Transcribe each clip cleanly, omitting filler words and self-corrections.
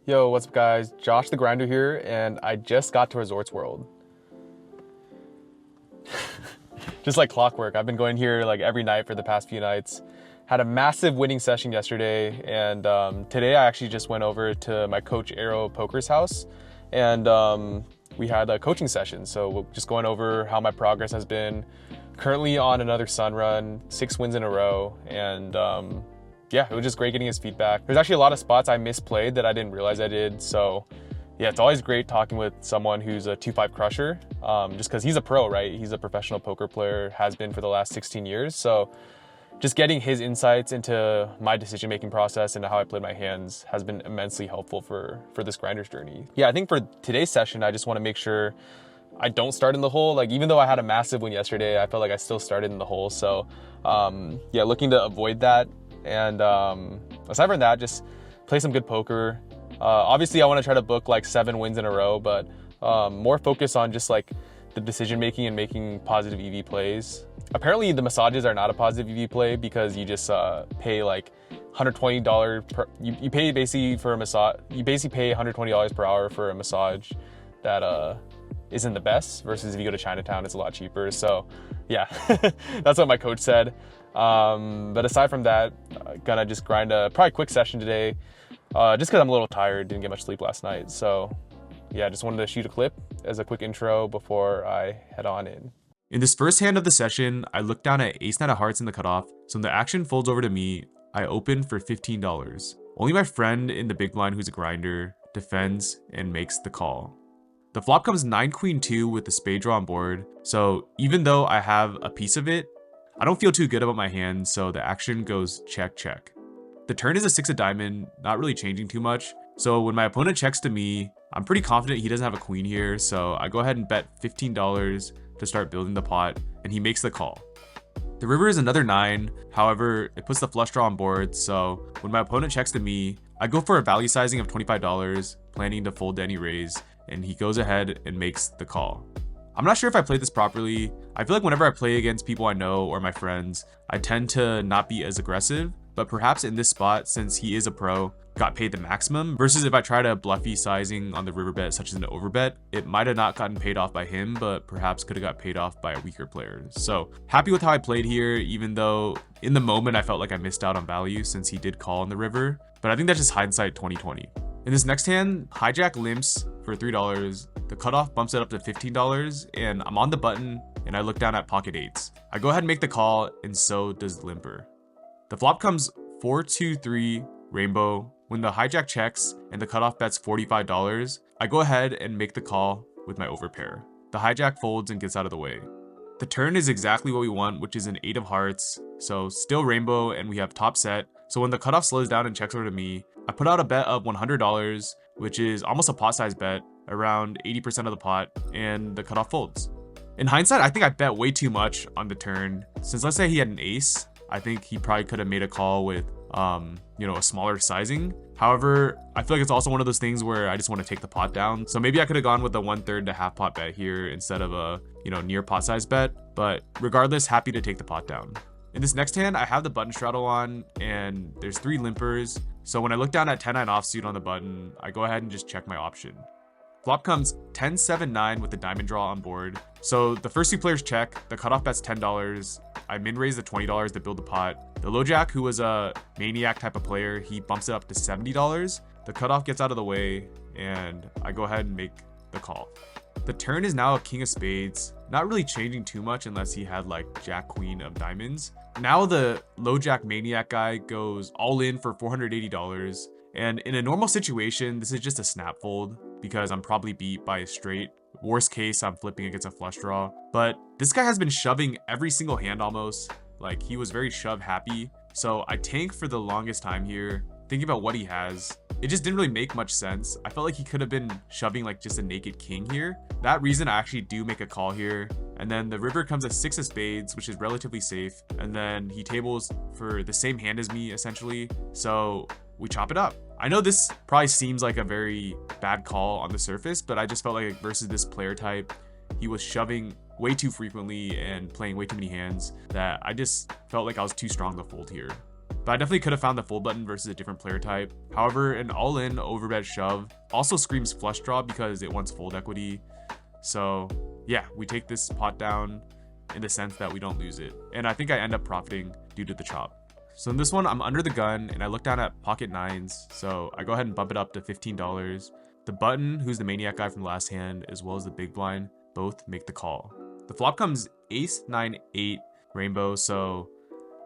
Yo, what's up guys? Josh the Grinder here, and I just got to Resorts World. Just like clockwork, I've been going here like every night for the past few nights. Had a massive winning session yesterday, and today I actually just went over to my coach Arrow Poker's house, and we had a coaching session. So we're just going over how my progress has been. Currently on another sun run, 6 wins in a row, and yeah, it was just great getting his feedback. There's actually a lot of spots I misplayed that I didn't realize I did. So yeah, it's always great talking with someone who's a 2-5 crusher, just because he's a pro, right? He's a professional poker player, has been for the last 16 years. So just getting his insights into my decision-making process and how I played my hands has been immensely helpful for this grinder's journey. Yeah, I think for today's session, I just want to make sure I don't start in the hole. Like, even though I had a massive win yesterday, I felt like I still started in the hole. So yeah, looking to avoid that. And aside from that, just play some good poker. Obviously, I want to try to book like 7 wins in a row, but more focus on just like the decision making and making positive EV plays. Apparently, the massages are not a positive EV play because you just pay like $120 per. You pay basically for a massage. You basically pay $120 per hour for a massage that isn't the best. Versus if you go to Chinatown, it's a lot cheaper. So yeah, that's what my coach said. But aside from that, gonna just grind a probably quick session today, just because I'm a little tired, didn't get much sleep last night. So yeah, just wanted to shoot a clip as a quick intro before I head on in. In this first hand of the session, I look down at ace nine of hearts in the cutoff, so when the action folds over to me, I open for $15. Only my friend in the big blind, who's a grinder, defends and makes the call. The flop comes 9 queen 2 with the spade draw on board, so even though I have a piece of it, I don't feel too good about my hand, so the action goes check check. The turn is a 6 of diamond, not really changing too much, so when my opponent checks to me, I'm pretty confident he doesn't have a queen here, so I go ahead and bet $15 to start building the pot, and he makes the call. The river is another 9, however, it puts the flush draw on board, so when my opponent checks to me, I go for a value sizing of $25, planning to fold to any raise, and he goes ahead and makes the call. I'm not sure if I played this properly. I feel like whenever I play against people I know or my friends, I tend to not be as aggressive, but perhaps in this spot, since he is a pro, got paid the maximum, versus if I tried a bluffy sizing on the river bet such as an overbet, it might have not gotten paid off by him, but perhaps could have got paid off by a weaker player. So happy with how I played here, even though in the moment I felt like I missed out on value since he did call on the river, but I think that's just hindsight 2020. In this next hand, hijack limps for $3, the cutoff bumps it up to $15, and I'm on the button and I look down at pocket 8s. I go ahead and make the call, and so does the limper. The flop comes 4-2-3 rainbow. When the hijack checks and the cutoff bets $45, I go ahead and make the call with my overpair. The hijack folds and gets out of the way. The turn is exactly what we want, which is an 8 of hearts, so still rainbow, and we have top set. So when the cutoff slows down and checks over to me, I put out a bet of $100, which is almost a pot size bet, around 80% of the pot, and the cutoff folds. In hindsight, I think I bet way too much on the turn. Since let's say he had an ace, I think he probably could have made a call with a smaller sizing. However, I feel like it's also one of those things where I just want to take the pot down. So maybe I could have gone with a 1/3 to half pot bet here instead of a near pot size bet. But regardless, happy to take the pot down. In this next hand, I have the button straddle on, and there's 3 limpers. So when I look down at 10-9 offsuit on the button, I go ahead and just check my option. Flop comes 10-7-9 with the diamond draw on board. So the first 2 players check, the cutoff bet's $10. I min raise the $20 to build the pot. The low jack, who was a maniac type of player, he bumps it up to $70. The cutoff gets out of the way, and I go ahead and make the call. The turn is now a king of spades, not really changing too much unless he had like jack queen of diamonds. Now the low jack maniac guy goes all in for $480, and in a normal situation, this is just a snap fold because I'm probably beat by a straight. Worst case, I'm flipping against a flush draw. But this guy has been shoving every single hand almost. Like, he was very shove happy. So I tank for the longest time here, thinking about what he has. It just didn't really make much sense. I felt like he could have been shoving like just a naked king here. That reason, I actually do make a call here. And then the river comes a 6 of spades, which is relatively safe. And then he tables for the same hand as me, essentially. So we chop it up. I know this probably seems like a very bad call on the surface, but I just felt like versus this player type, he was shoving way too frequently and playing way too many hands that I just felt like I was too strong to fold here. But I definitely could have found the fold button versus a different player type. However, an all-in overbet shove also screams flush draw because it wants fold equity. So yeah, we take this pot down in the sense that we don't lose it. And I think I end up profiting due to the chop. So in this one, I'm under the gun and I look down at pocket nines. So I go ahead and bump it up to $15. The button, who's the maniac guy from the last hand, as well as the big blind, both make the call. The flop comes ace, 9, 8, rainbow. So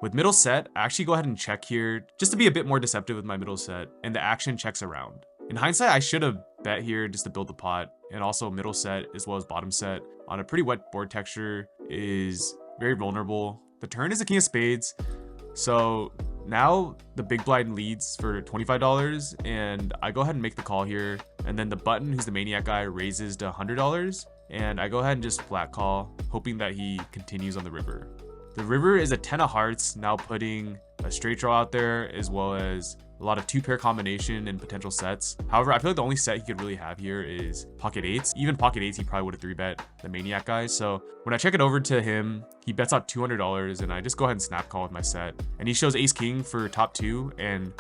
with middle set, I actually go ahead and check here just to be a bit more deceptive with my middle set, and the action checks around. In hindsight, I should have bet here just to build the pot, and also middle set as well as bottom set on a pretty wet board texture is very vulnerable. The turn is a king of spades, so now the big blind leads for $25, and I go ahead and make the call here, and then the button, who's the maniac guy, raises to $100, and I go ahead and just flat call, hoping that he continues on the river. The river is a 10 of hearts, now putting a straight draw out there, as well as a lot of 2-pair combination and potential sets. However, I feel like the only set he could really have here is pocket eights. Even pocket eights, he probably would have 3-bet the maniac guy. So when I check it over to him, he bets out $200, and I just go ahead and snap call with my set. And he shows ace king for top 2, and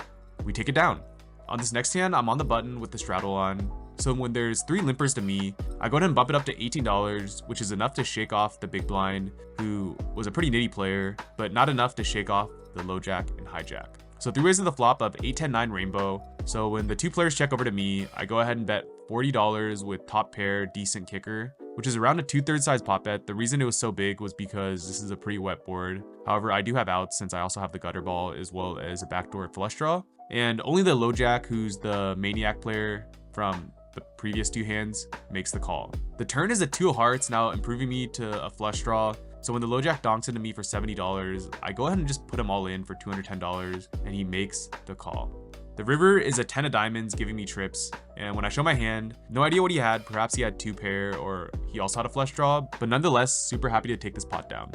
we take it down. On this next hand, I'm on the button with the straddle on. So when there's 3 limpers to me, I go ahead and bump it up to $18, which is enough to shake off the big blind, who was a pretty nitty player, but not enough to shake off the low jack and hijack. So 3 ways of the flop of 8, 10, 9 rainbow. So when the 2 players check over to me, I go ahead and bet $40 with top pair decent kicker, which is around a 2/3 size pot bet. The reason it was so big was because this is a pretty wet board. However, I do have outs since I also have the gutter ball as well as a backdoor flush draw. And only the low jack, who's the maniac player from the previous 2 hands, makes the call. The turn is a 2 of hearts, now improving me to a flush draw. So when the low jack donks into me for $70, I go ahead and just put him all in for $210, and he makes the call. The river is a 10 of diamonds, giving me trips, and when I show my hand, no idea what he had. Perhaps he had 2 pair, or he also had a flush draw, but nonetheless, super happy to take this pot down.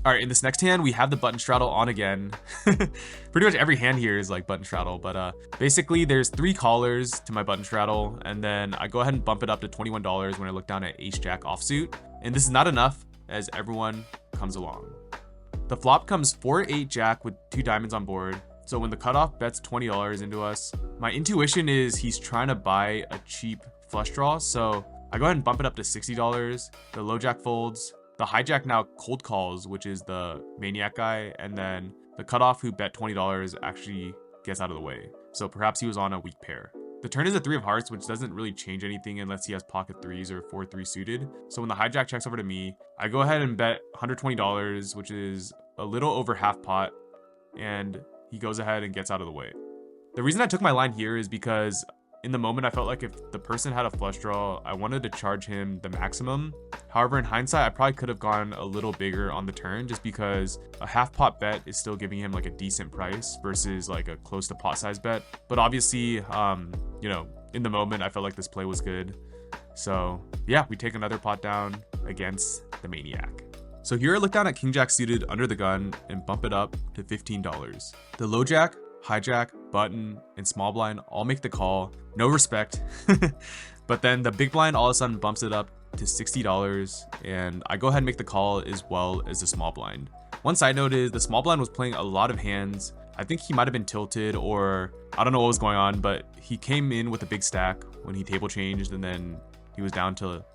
All right, in this next hand, we have the button straddle on again. Pretty much every hand here is like button straddle, but basically there's 3 callers to my button straddle, and then I go ahead and bump it up to $21 when I look down at ace jack offsuit, and this is not enough as everyone comes along. The flop comes 4-8 jack with 2 diamonds on board. So when the cutoff bets $20 into us, my intuition is he's trying to buy a cheap flush draw. So I go ahead and bump it up to $60. The low jack folds. The hijack now cold calls, which is the maniac guy. And then the cutoff, who bet $20, actually gets out of the way. So perhaps he was on a weak pair. The turn is a 3 of hearts, which doesn't really change anything unless he has pocket 3s or 4-3 suited. So when the hijack checks over to me, I go ahead and bet $120, which is a little over half pot, and he goes ahead and gets out of the way. The reason I took my line here is because in the moment I felt like if the person had a flush draw, I wanted to charge him the maximum. However, in hindsight, I probably could have gone a little bigger on the turn, just because a half pot bet is still giving him like a decent price versus like a close to pot size bet. But obviously, you know, in the moment I felt like this play was good. So yeah, we take another pot down against the maniac. So here I look down at king jack suited under the gun and bump it up to $15. The low jack, hijack, button, and small blind all make the call. No respect. But then the big blind all of a sudden bumps it up to $60, and I go ahead and make the call as well as the small blind. One side note is the small blind was playing a lot of hands. I think he might have been tilted, or I don't know what was going on, but he came in with a big stack when he table changed, and then he was down to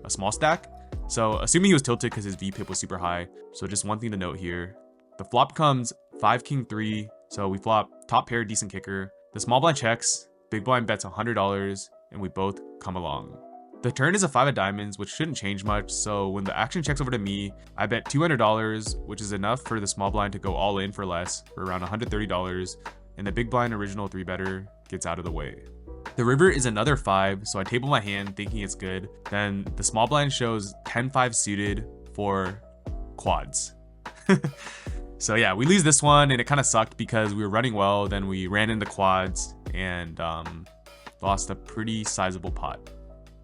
a small stack. So assuming he was tilted because his VPIP was super high. So just one thing to note here. The flop comes 5 king 3. So we flop top pair decent kicker. The small blind checks, big blind bets $100, and we both come along. The turn is a 5 of diamonds, which shouldn't change much. So when the action checks over to me, I bet $200, which is enough for the small blind to go all in for less, for around $130, and the big blind original 3-better gets out of the way. The river is another 5, so I table my hand thinking it's good. Then the small blind shows 10-5 suited for quads. So yeah, we lose this one, and it kind of sucked because we were running well, then we ran into quads and lost a pretty sizable pot.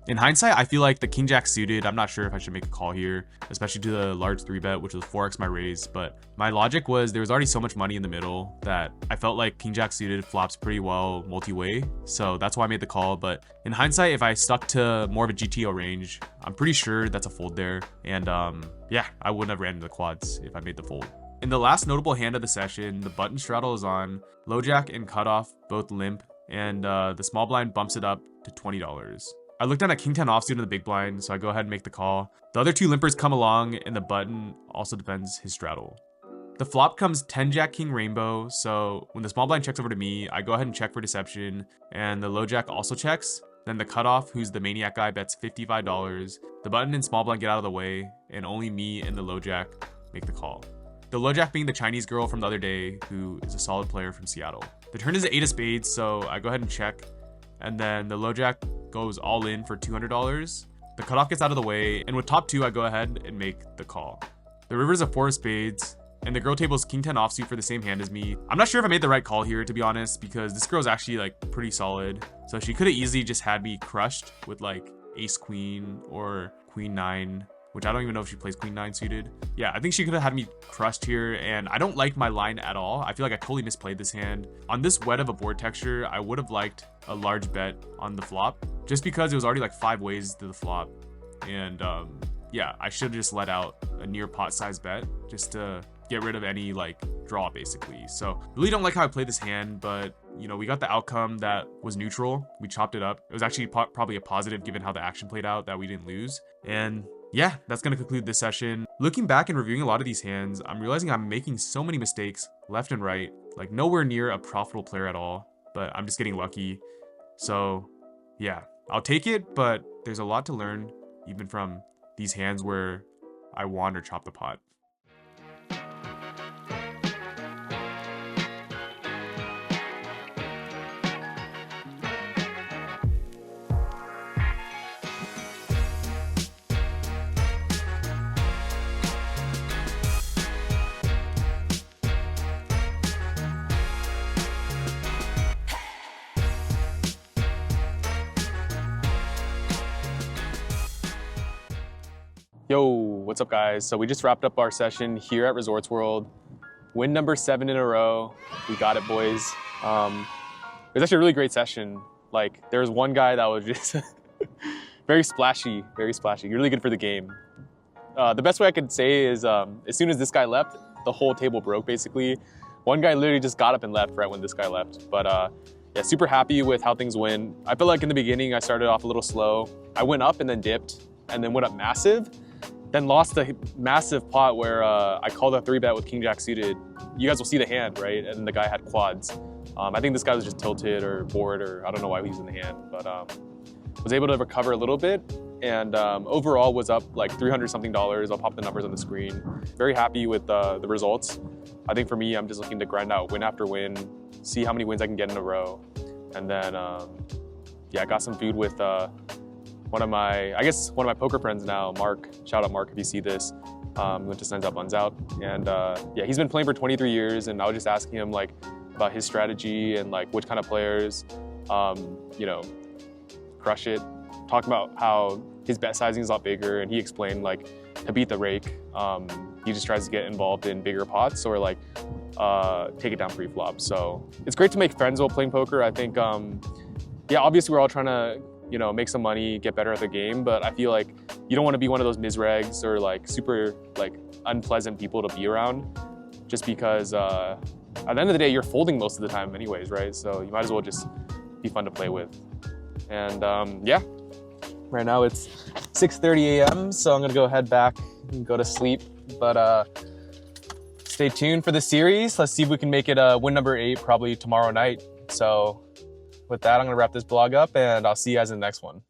In hindsight, I feel like the king jack suited, I'm not sure if I should make a call here, especially to the large 3-bet, which was 4x my raise, but my logic was there was already so much money in the middle that I felt like king jack suited flops pretty well multi-way, so that's why I made the call. But in hindsight, if I stuck to more of a GTO range, I'm pretty sure that's a fold there, and yeah, I wouldn't have ran into the quads if I made the fold. In the last notable hand of the session, the button straddle is on, low jack and cutoff both limp, and the small blind bumps it up to $20. I look down at king 10 offsuit in the big blind, so I go ahead and make the call. The other two limpers come along, and the button also defends his straddle. The flop comes 10 jack king rainbow, so when the small blind checks over to me, I go ahead and check for deception, and the low jack also checks. Then the cutoff, who's the maniac guy, bets $55. The button and small blind get out of the way, and only me and the low jack make the call. The low jack being the Chinese girl from the other day, who is a solid player from Seattle. The turn is an 8 of spades, so I go ahead and check, and then the low jack goes all in for $200. The cutoff gets out of the way, and with top 2, I go ahead and make the call. The river is a 4 of spades, and the girl table's king 10 offsuit for the same hand as me. I'm not sure if I made the right call here, to be honest, because this girl's actually like pretty solid. So she could have easily just had me crushed with like ace queen or queen 9, which I don't even know if she plays queen 9 suited. Yeah, I think she could have had me crushed here, and I don't like my line at all. I feel like I totally misplayed this hand. On this wet of a board texture, I would have liked a large bet on the flop, just because it was already like 5 ways to the flop. And yeah, I should have just let out a near pot size bet just to get rid of any like draw basically. So really don't like how I played this hand, but you know, we got the outcome that was neutral. We chopped it up. It was actually probably a positive given how the action played out that we didn't lose. And yeah, that's going to conclude this session. Looking back and reviewing a lot of these hands, I'm realizing I'm making so many mistakes left and right, like nowhere near a profitable player at all, but I'm just getting lucky. So yeah, I'll take it, but there's a lot to learn even from these hands where I won or chopped the pot. Yo, what's up guys? So we just wrapped up our session here at Resorts World. Win number 7 in a row. We got it, boys. It was actually a really great session. Like there was one guy that was just very splashy, really good for the game. The best way I could say is as soon as this guy left, the whole table broke basically. One guy literally just got up and left right when this guy left. But yeah, super happy with how things went. I feel like in the beginning I started off a little slow. I went up and then dipped and then went up massive. Then lost a massive pot where I called a 3-bet with king jack suited. You guys will see the hand, right? And the guy had quads. I think this guy was just tilted or bored, or I don't know why he was in the hand, but was able to recover a little bit, and overall was up like $300 something. I'll pop the numbers on the screen. Very happy with the results. I think for me, I'm just looking to grind out win after win, see how many wins I can get in a row, and then yeah, I got some food with one of my poker friends now, Mark. Shout out Mark if you see this. Went to Signs Out Buns Out, and yeah, he's been playing for 23 years, and I was just asking him like about his strategy and like which kind of players, you know, crush it. Talking about how his bet sizing is a lot bigger, and he explained like to beat the rake, he just tries to get involved in bigger pots or like take it down pre-flop. So it's great to make friends while playing poker. I think, yeah, obviously we're all trying to, you know, make some money, get better at the game, but I feel like you don't want to be one of those misregs or like super like unpleasant people to be around, just because at the end of the day you're folding most of the time anyways, right? So you might as well just be fun to play with. And yeah, right now it's 6:30 a.m. so I'm gonna go head back and go to sleep, but stay tuned for the series. Let's see if we can make it win number 8 probably tomorrow night. So with that, I'm gonna wrap this vlog up, and I'll see you guys in the next one.